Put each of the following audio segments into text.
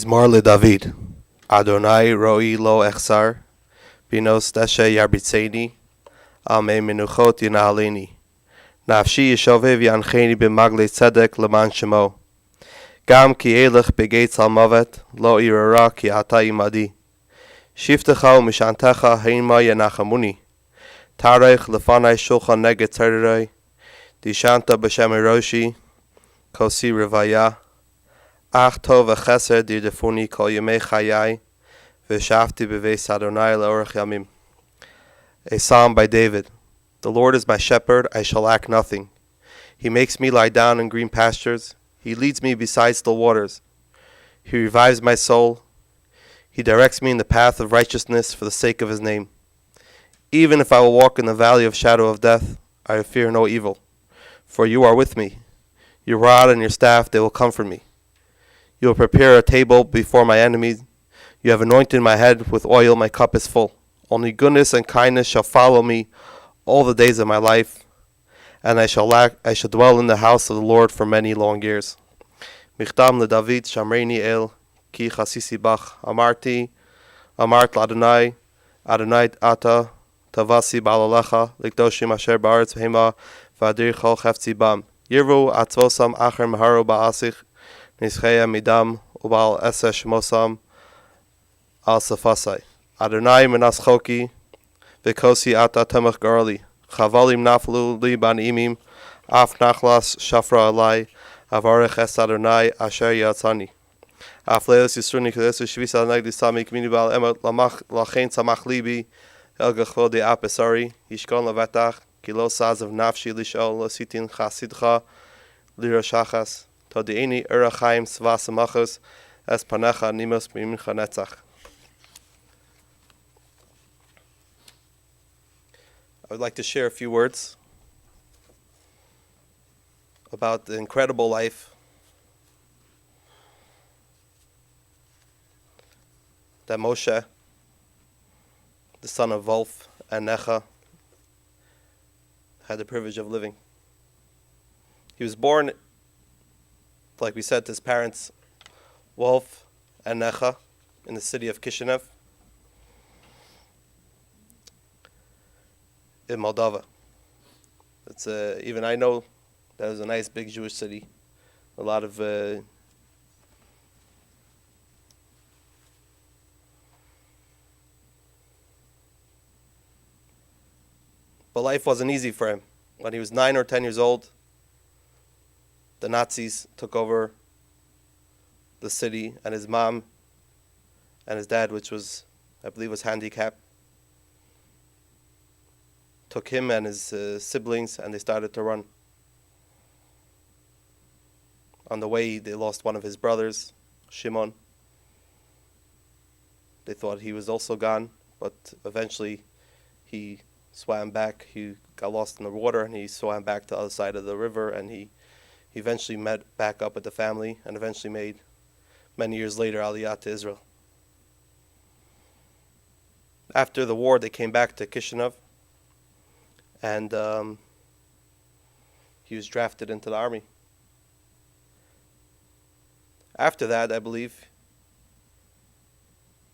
Mizmor LeDavid. Adonai roi lo echsar, binos deshe yarbitzeni, al me menuchot yinahaleni. Nafshi yishovev yancheni b'magle tzedek leman shemo. Gam ki elech begeitz al movet, lo irara ki ata imadi. Shiftecha u'mishantecha heima yanachamuni. Tarech lefanai shulchan neged tzererei, dishanta b'shem eroshi, kosi revaya. Ach tov v'chesed yirdefuni kol yemei chayai, v'shavti b'veis Adonai le'orech yamim. A psalm by David. The Lord is my shepherd, I shall lack nothing. He makes me lie down in green pastures. He leads me beside still waters. He revives my soul. He directs me in the path of righteousness for the sake of his name. Even if I will walk in the valley of shadow of death, I fear no evil. For you are with me. Your rod and your staff, they will comfort me. You will prepare a table before my enemies. You have anointed my head with oil, my cup is full. Only goodness and kindness shall follow me all the days of my life, and I shall dwell in the house of the Lord for many long years. Michtam LeDavid Shamreini El Ki Chasisi Bach Amart Adonai Ata Tavasi Ba'alalecha Likdoshim Asher Ba'aretz V'hema V'adir Chol Chefzi Bam Yirvu Atzvosam Acher Meharu Ba'asich Nischea Midam Ubal Esesh Mosam Al Safasai Adonai Menas Choki V'kosi Ata Temach Garli Chavalim Naflu Li Banimim Af Nachlas Shafra Alai Avarech Es Adonai Asher Yatzani Af Leos Yisruni Kedesu Shvisa Nagdi Sami Kmini Bal Emot Lachein Tzamach Libi El Gechvodi Apesari Yishkon Levatach Kilo Saz of Nafshi Lishol Lositin Chasidcha Lira Shachas Todi'ini Urachaim Svas Machos Es Panecha Nimos Mimincha Netzach. I would like to share a few words about the incredible life that Moshe, the son of Wolf and Necha, had the privilege of living. He was born, like we said, to his parents, Wolf and Necha, in the city of Kishinev, in Moldova. It's even I know that was a nice big Jewish city. A lot of but life wasn't easy for him. When he was 9 or 10 years old, the Nazis took over the city, and his mom and his dad, which was, I believe, was handicapped, took him and his siblings, and they started to run. On the way, they lost one of his brothers, Shimon. They thought he was also gone, but eventually he swam back. He got lost in the water, and he swam back to the other side of the river, and he eventually met back up with the family, and eventually made, many years later, Aliyah to Israel. After the war, they came back to Kishinev, and he was drafted into the army. After that, I believe,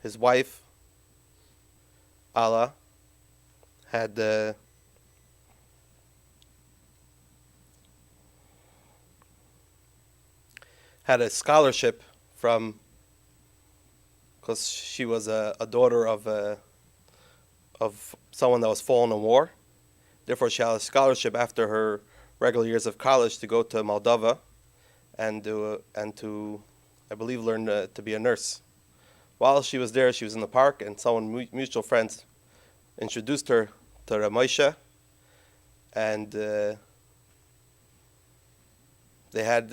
his wife, Ala, had a scholarship from, because she was a daughter of someone that was fallen in war. Therefore, she had a scholarship after her regular years of college to go to Moldova and to I believe, learn to be a nurse. While she was there, she was in the park, and someone, mutual friends, introduced her to Moyshe, and they had,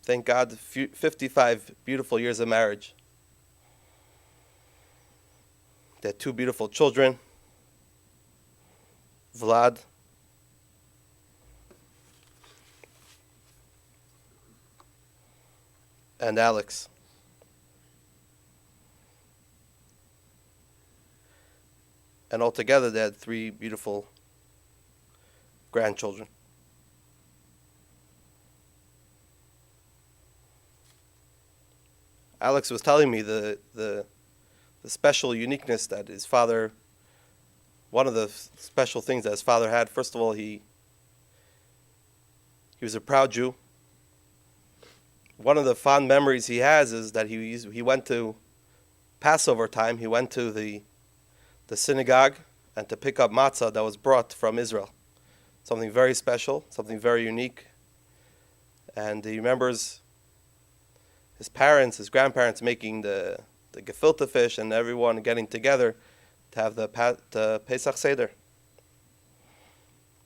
thank God, 55 beautiful years of marriage. They had 2 beautiful children, Vlad and Alex. And altogether they had 3 beautiful grandchildren. Alex was telling me the special uniqueness that his father, one of the special things that his father had, first of all, he was a proud Jew. One of the fond memories he has is that he went to Passover time, he went to the synagogue and to pick up matzah that was brought from Israel. Something very special, something very unique. And he remembers his parents, his grandparents making the gefilte fish and everyone getting together to have the Pesach Seder,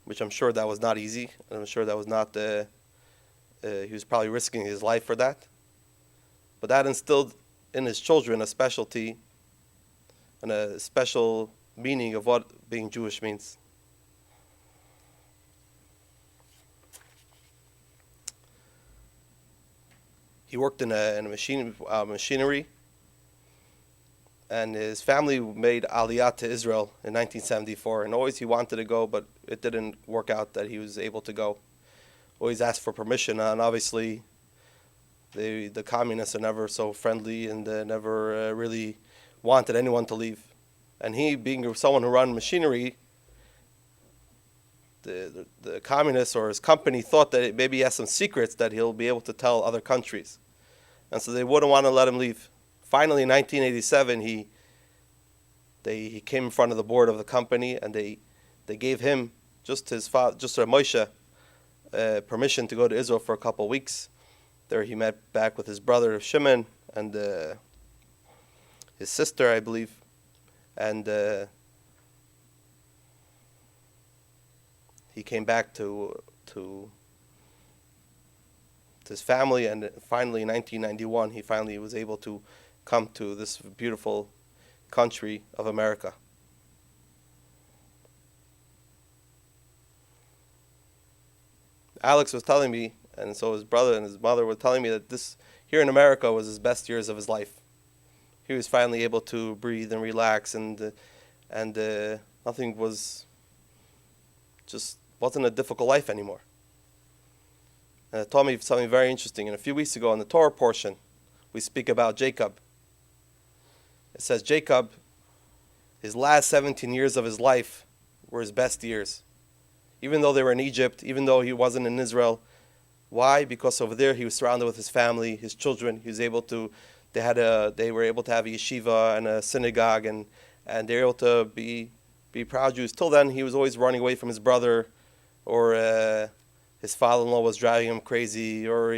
which I'm sure that was not easy. And I'm sure that was not, he was probably risking his life for that. But that instilled in his children a specialty and a special meaning of what being Jewish means. He worked in a machinery, and his family made Aliyah to Israel in 1974. And always he wanted to go, but it didn't work out that he was able to go. Always asked for permission, and obviously the communists are never so friendly and never really wanted anyone to leave. And he, being someone who ran machinery, the communists or his company thought that maybe he has some secrets that he'll be able to tell other countries. And so they wouldn't want to let him leave. Finally, in 1987, he came in front of the board of the company, and they gave him, just his father, just Moyshe, permission to go to Israel for a couple of weeks. There he met back with his brother Shimon and his sister, I believe, and he came back to his family, and finally in 1991 he finally was able to come to this beautiful country of America. Alex was telling me, and so his brother and his mother were telling me, that this here in America was his best years of his life. He was finally able to breathe and relax, and nothing wasn't a difficult life anymore. And it taught me something very interesting. And a few weeks ago in the Torah portion, we speak about Jacob. It says Jacob, his last 17 years of his life were his best years. Even though they were in Egypt, even though he wasn't in Israel. Why? Because over there he was surrounded with his family, his children. He was able to, they were able to have a yeshiva and a synagogue, and they were able to be proud Jews. Till then, he was always running away from his brother, or his father-in-law was driving him crazy, or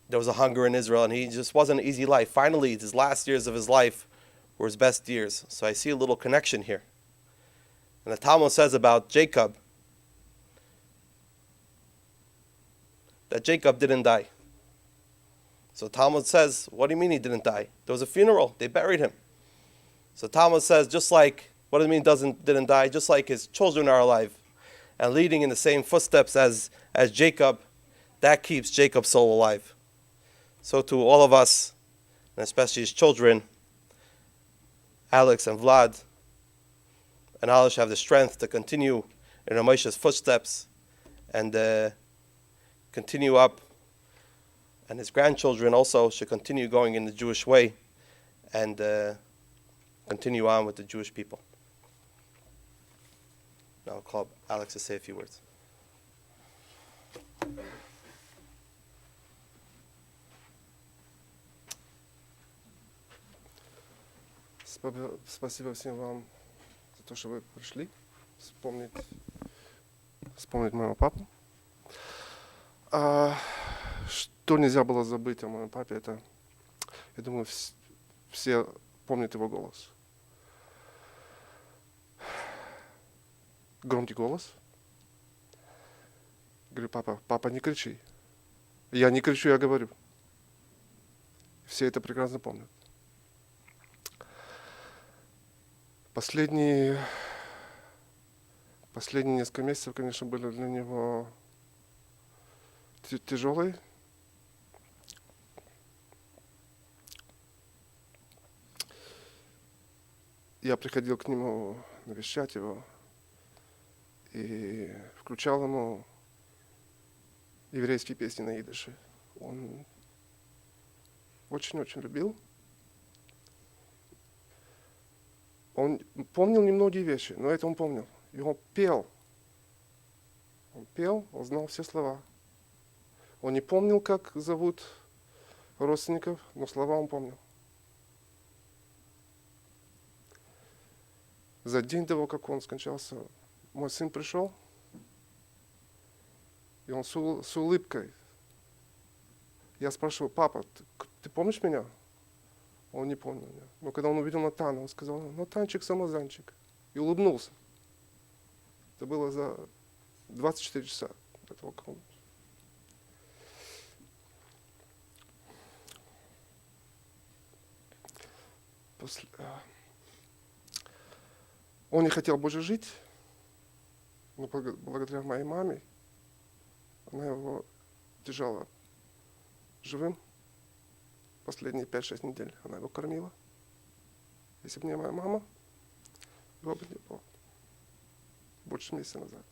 there was a hunger in Israel, and he just wasn't an easy life. Finally, his last years of his life were his best years. So I see a little connection here. And the Talmud says about Jacob that Jacob didn't die. So Talmud says, what do you mean he didn't die? There was a funeral. They buried him. So Talmud says, just like, what does it mean didn't die? Just like his children are alive and leading in the same footsteps as Jacob, that keeps Jacob's soul alive. So to all of us, and especially his children, Alex and Vlad, and Allah should have the strength to continue in Ramosha's footsteps and continue up. And his grandchildren also should continue going in the Jewish way and continue on with the Jewish people. Now I'll call Alex to say a few words. Спасибо всем вам за то, что вы пришли вспомнить моего папу. Что нельзя было забыть о моем папе, это, я думаю, все помнят его голос. Громкий голос. Говорю, папа, не кричи. Я не кричу, я говорю. Все это прекрасно помнят. Последние несколько месяцев, конечно, были для него тяжелые. Я приходил к нему навещать его и включал ему еврейские песни на идише. Он очень-очень любил. Он помнил немногие вещи, но это он помнил. И он пел. Он пел, он знал все слова. Он не помнил, как зовут родственников, но слова он помнил. За день до того, как он скончался, мой сын пришел, и он с улыбкой. Я спрашиваю: папа, ты помнишь меня? Он не помнил меня. Но когда он увидел Натана, он сказал: Натанчик, самозанчик. И улыбнулся. Это было за 24 часа до того, как он... Он не хотел больше жить, но благодаря моей маме она его держала живым. Последние 5-6 недель она его кормила. Если бы не моя мама, его бы не было. Больше месяца назад.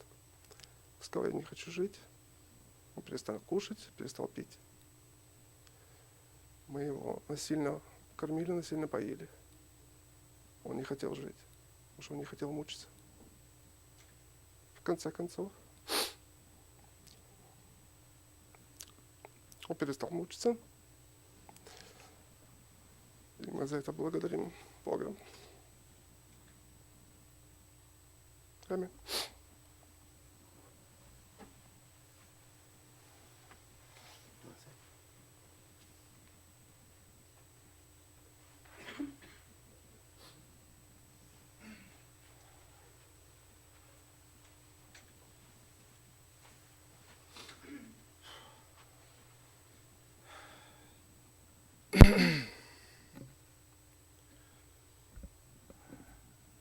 Он сказал: я не хочу жить. Он перестал кушать, перестал пить. Мы его насильно кормили, насильно поили. Он не хотел жить, потому что он не хотел мучиться. В конце концов, он перестал мучиться. И мы за это благодарим Бога. Аминь.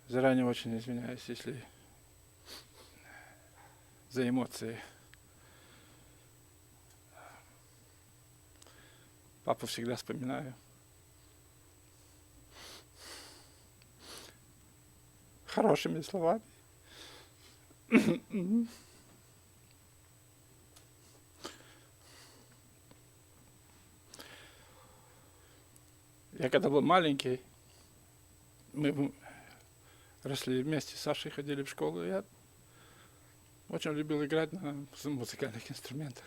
Заранее очень извиняюсь, если за эмоции. Папу всегда вспоминаю. Хорошими словами. Я когда был маленький, мы росли вместе с Сашей, ходили в школу. Я очень любил играть на музыкальных инструментах.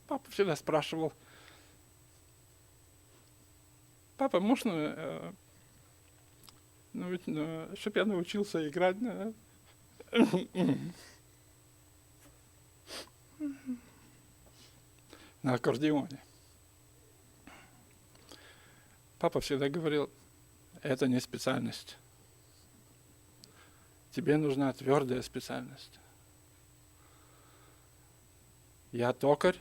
Папа всегда спрашивал: папа, можно, чтобы я научился играть на аккордеоне? Папа всегда говорил: это не специальность. Тебе нужна твердая специальность. Я токарь,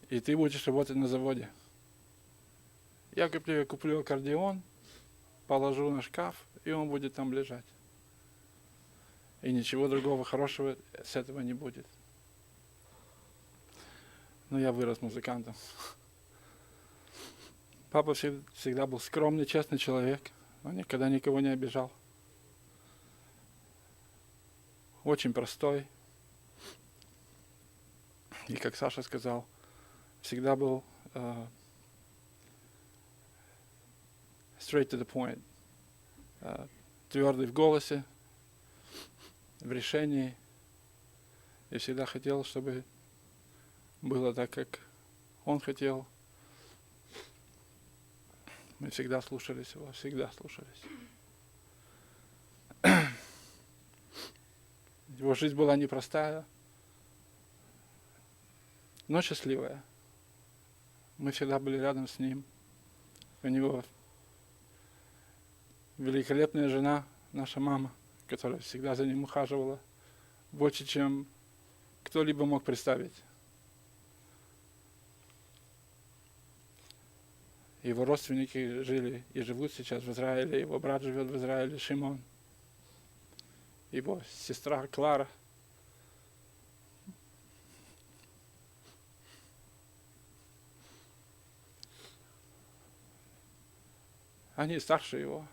и ты будешь работать на заводе. Я куплю аккордеон, положу на шкаф, и он будет там лежать. И ничего другого хорошего с этого не будет. Но я вырос музыкантом. Папа всегда был скромный, честный человек. Он никогда никого не обижал. Очень простой. И, как Саша сказал, всегда был straight to the point. Твердый в голосе, в решении. И всегда хотел, чтобы было так, как он хотел. Мы всегда слушались его, всегда слушались. Его жизнь была непростая, но счастливая. Мы всегда были рядом с ним. У него великолепная жена, наша мама, которая всегда за ним ухаживала больше, чем кто-либо мог представить. Его родственники жили и живут сейчас в Израиле. Его брат живет в Израиле, Шимон. Его сестра Клара. Они старше его.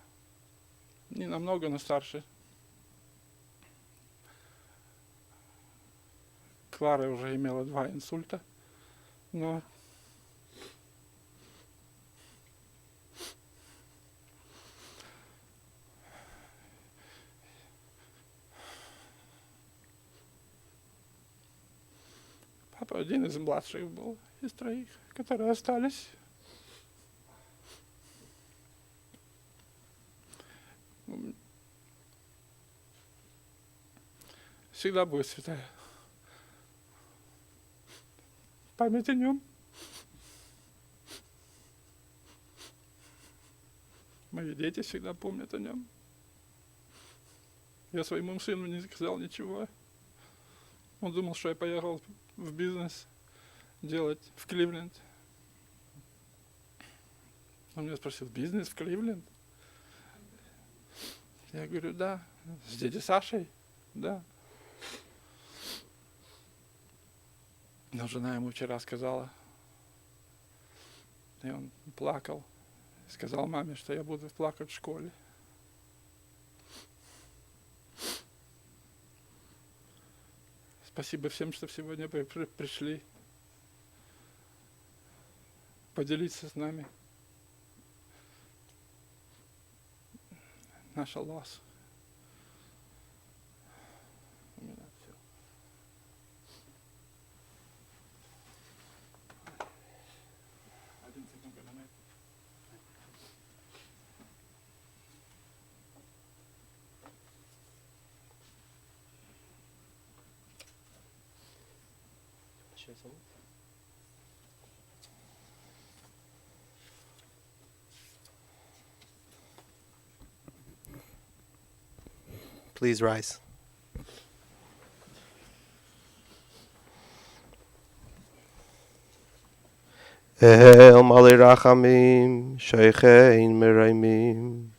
Не намного, но старше. Варя уже имела 2 инсульта, но папа один из младших был из 3, которые остались. Всегда будет святая память о нем. Мои дети всегда помнят о нем. Я своему сыну не сказал ничего. Он думал, что я поехал в бизнес делать в Кливленд. Он меня спросил, бизнес в Кливленд? Я говорю, да. С дядей Сашей? Да. Но жена ему вчера сказала, и он плакал. Сказал маме, что я буду плакать в школе. Спасибо всем, что сегодня пришли поделиться с нами. Наша loss. У меня все. Please rise. El Mali Rachamim, Sheikhein Meraimim.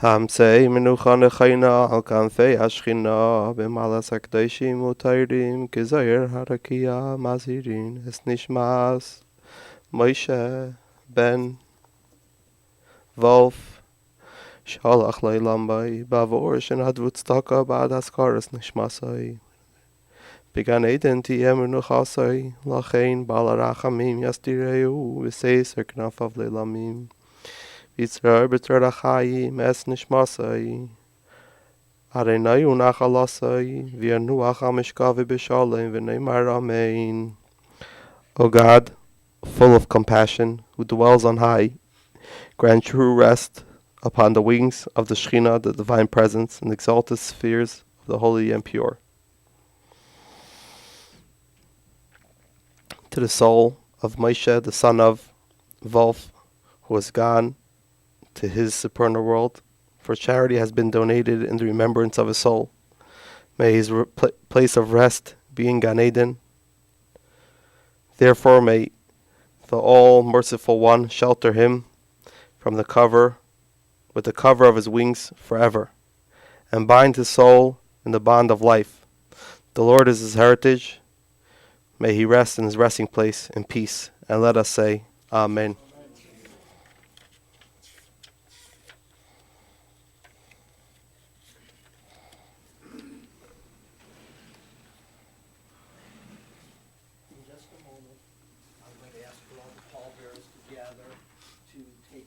Hamsei Menucha Nechaina al Kanfei Ashchina B'malas HaKadoshim Utayrim K'Zayir Harakia Mazirin Es Nishmas Moyshe Ben Wolf Shalach Leilam Bai Bavor Shenadvut Staka Ba'ad Askaras Nishmasai Began Eden Tiyem Menuchasai Lachein Bala Rachamim Yastireu V'Seiser Knafav Leilamim Yitzrar B'Tzar Achayim Es Nishmasai Arenai Unachalasai V'Yanuach HaMishkav V'B'Shalem V'Neimar Amen. O God, full of compassion, who dwells on high, grant true rest upon the wings of the Shekhinah, the divine presence, and exalted spheres of the holy and pure. To the soul of Moyshe, the son of Wolf, who has gone to his supernal world, for charity has been donated in the remembrance of his soul. May his place of rest be in Gan Eden. Therefore may the all-merciful one shelter him from the cover, with the cover of his wings forever, and bind his soul in the bond of life. The Lord is his heritage. May he rest in his resting place in peace. And let us say, Amen. In just a moment, I'm going to ask for all the pallbearers to gather to take